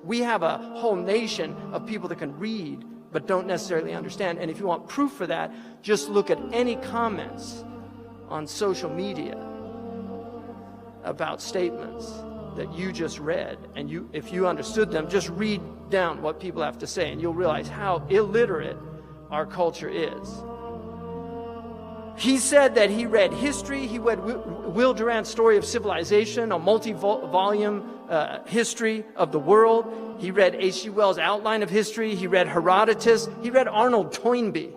We have a whole nation of people that can read but don't necessarily understand. And if you want proof for that, just look at any comments on social media about statements that you just read, and if you understood them, just read down what people have to say, and you'll realize how illiterate our culture is. He said that he read history. He read Will Durant's Story of Civilization, a multi-volume history of the world. He read H.G. Wells' Outline of History. He read Herodotus. He read Arnold Toynbee.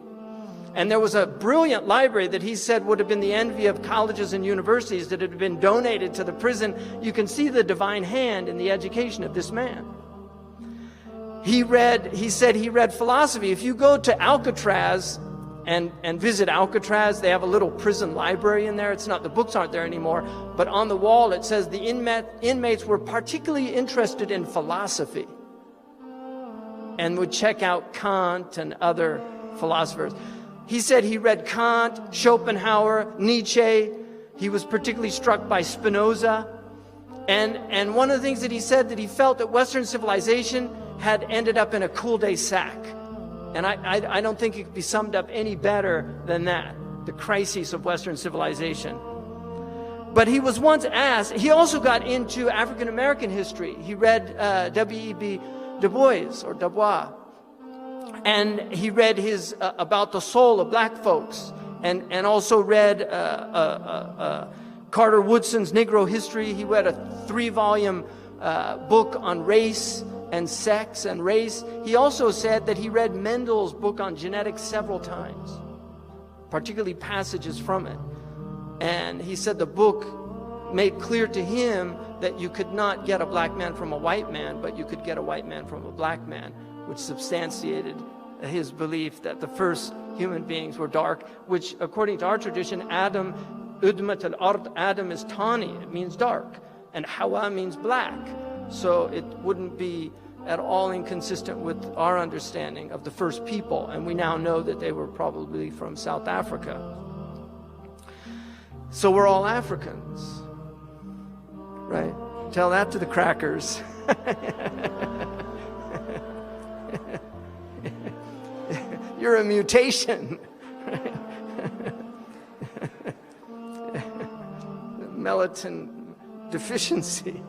And there was a brilliant library that he said would have been the envy of colleges and universities that had been donated to the prison. You can see the divine hand in the education of this man. He said he read philosophy. If you go to Alcatraz and visit Alcatraz, they have a little prison library in there. It's not, the books aren't there anymore, but on the wall it says the inmates were particularly interested in philosophy and would check out Kant and other philosophers. He said he read Kant, Schopenhauer, Nietzsche. He was particularly struck by Spinoza. And one of the things that he said, that he felt that Western civilization had ended up in a cul-de-sac. And I don't think it could be summed up any better than that, the crises of Western civilization. But he was once asked, he also got into African American history. He read W.E.B. Du Bois. And he read his about the soul of black folks, and also read Carter Woodson's Negro History. He read a 3-volume book on race and sex and race. He also said that he read Mendel's book on genetics several times, particularly passages from it. And he said the book made clear to him that you could not get a black man from a white man, but you could get a white man from a black man, which substantiated his belief that the first human beings were dark, which according to our tradition, Adam, Udmat al-Ard, Adam is tawny, it means dark, and Hawa means black. So it wouldn't be at all inconsistent with our understanding of the first people, and we now know that they were probably from South Africa. So we're all Africans, right? Tell that to the crackers. You're a mutation. Melatonin deficiency.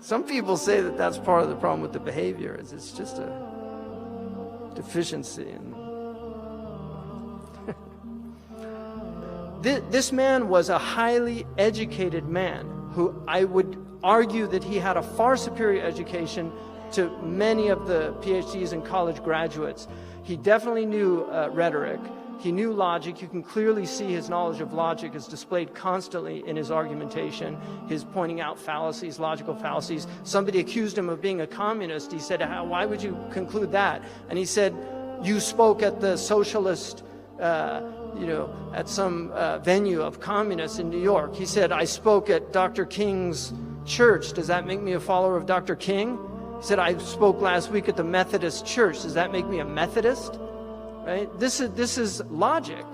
Some people say that that's part of the problem with the behavior, is it's just a deficiency. This man was a highly educated man who I would argue that he had a far superior education to many of the PhDs and college graduates. He definitely knew rhetoric. He knew logic. You can clearly see his knowledge of logic is displayed constantly in his argumentation, his pointing out fallacies, logical fallacies. Somebody accused him of being a communist. He said, why would you conclude that? And he said, you spoke at the socialist, at some venue of communists in New York. He said, I spoke at Dr. King's church. Does that make me a follower of Dr. King? He said, I spoke last week at the Methodist church. Does that make me a Methodist? Right? This is logic.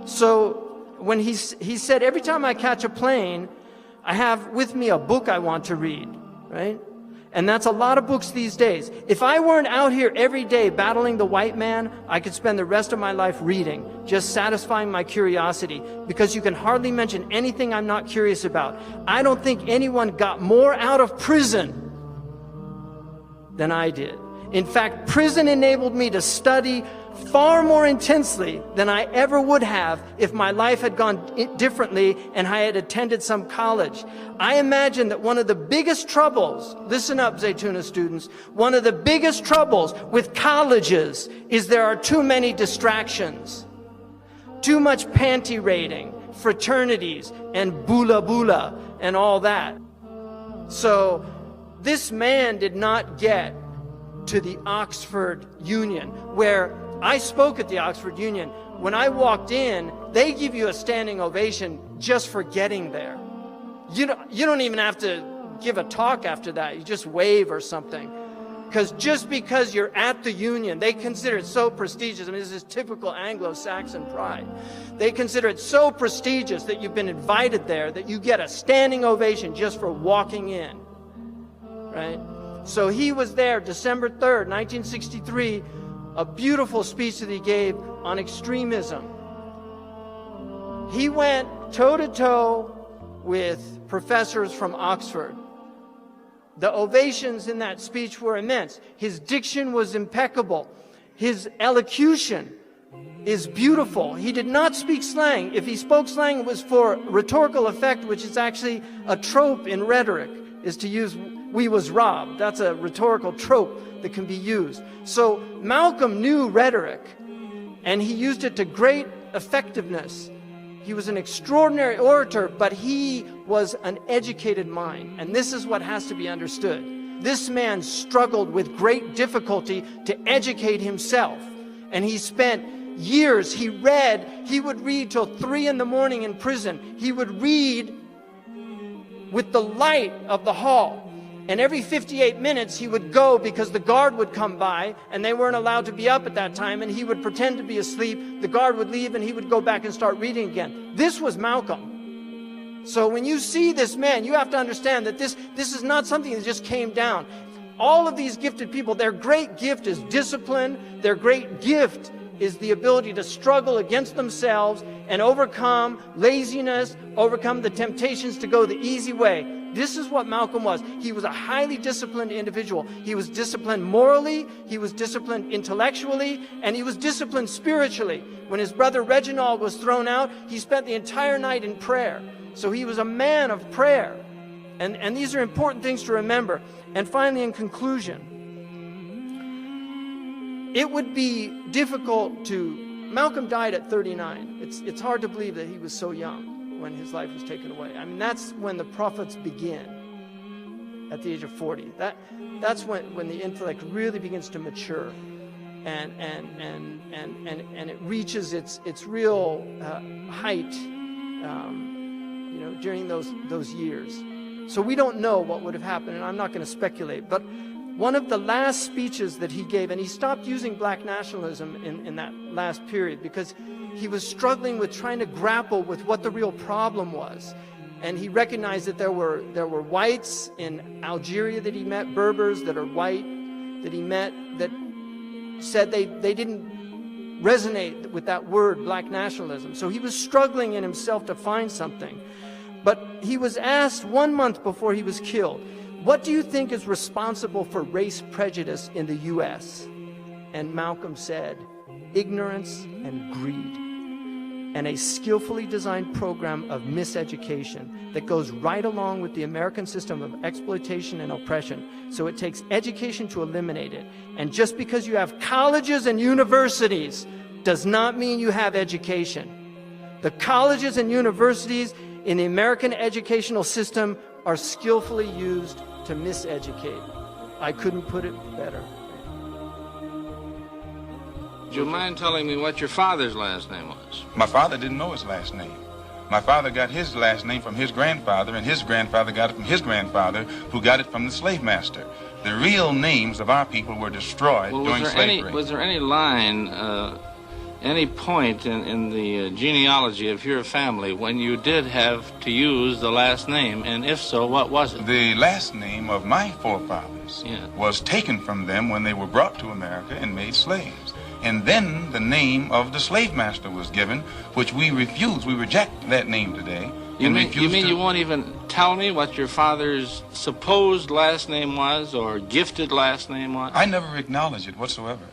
So when he said, every time I catch a plane, I have with me a book I want to read, right? And that's a lot of books these days. If I weren't out here every day battling the white man, I could spend the rest of my life reading, just satisfying my curiosity, because you can hardly mention anything I'm not curious about. I don't think anyone got more out of prison than I did. In fact, prison enabled me to study far more intensely than I ever would have if my life had gone differently and I had attended some college. I imagine that one of the biggest troubles, listen up Zaytuna students, one of the biggest troubles with colleges is there are too many distractions. Too much panty raiding, fraternities, and bula and all that. So this man did not get to the Oxford Union, where I spoke at the Oxford Union. When I walked in, they give you a standing ovation just for getting there. You don't even have to give a talk after that. You just wave or something. Just because you're at the Union, they consider it so prestigious. I mean, this is typical Anglo-Saxon pride. They consider it so prestigious that you've been invited there that you get a standing ovation just for walking in, right? So he was there December 3rd, 1963, a beautiful speech that he gave on extremism. He went toe-to-toe with professors from Oxford. The ovations in that speech were immense. His diction was impeccable. His elocution is beautiful. He did not speak slang. If he spoke slang, it was for rhetorical effect, which is actually a trope in rhetoric, is to use "we was robbed." That's a rhetorical trope that can be used. So Malcolm knew rhetoric, and he used it to great effectiveness. He was an extraordinary orator, but he was an educated mind, and this is what has to be understood. This man struggled with great difficulty to educate himself, and he spent years. He would read till 3 in the morning in prison. He would read with the light of the hall. And every 58 minutes he would go because the guard would come by, and they weren't allowed to be up at that time, and he would pretend to be asleep. The guard would leave and he would go back and start reading again. This was Malcolm. So when you see this man, you have to understand that this is not something that just came down. All of these gifted people, their great gift is discipline. Their great gift is the ability to struggle against themselves and overcome laziness, overcome the temptations to go the easy way. This is what Malcolm was. He was a highly disciplined individual. He was disciplined morally, he was disciplined intellectually, and he was disciplined spiritually. When his brother Reginald was thrown out, he spent the entire night in prayer. So he was a man of prayer. And these are important things to remember. And finally, in conclusion, it would be difficult to... Malcolm died at 39. It's hard to believe that he was so young when his life was taken away. I mean, that's when the prophets begin, at the age of 40. That's when the intellect really begins to mature, and it reaches its real height, during those years. So we don't know what would have happened, and I'm not going to speculate. But one of the last speeches that he gave, and he stopped using black nationalism in that last period because he was struggling with trying to grapple with what the real problem was. And he recognized that there were whites in Algeria that he met, Berbers that are white, that he met, that said they didn't resonate with that word, black nationalism. So he was struggling in himself to find something. But he was asked 1 month before he was killed, "What do you think is responsible for race prejudice in the U.S.?" And Malcolm said, "Ignorance and greed, and a skillfully designed program of miseducation that goes right along with the American system of exploitation and oppression. So it takes education to eliminate it. And just because you have colleges and universities does not mean you have education. The colleges and universities in the American educational system are skillfully used to miseducate." I couldn't put it better. Do you mind telling me what your father's last name was? My father didn't know his last name. My father got his last name from his grandfather, and his grandfather got it from his grandfather, who got it from the slave master. The real names of our people were destroyed during slavery. Was there any line, any point in the genealogy of your family when you did have to use the last name, and if so, what was it? The last name of my forefathers was taken from them when they were brought to America and made slaves. And then the name of the slave master was given, which we refuse. We reject that name today. You mean you won't even tell me what your father's supposed last name was or gifted last name was? I never acknowledge it whatsoever.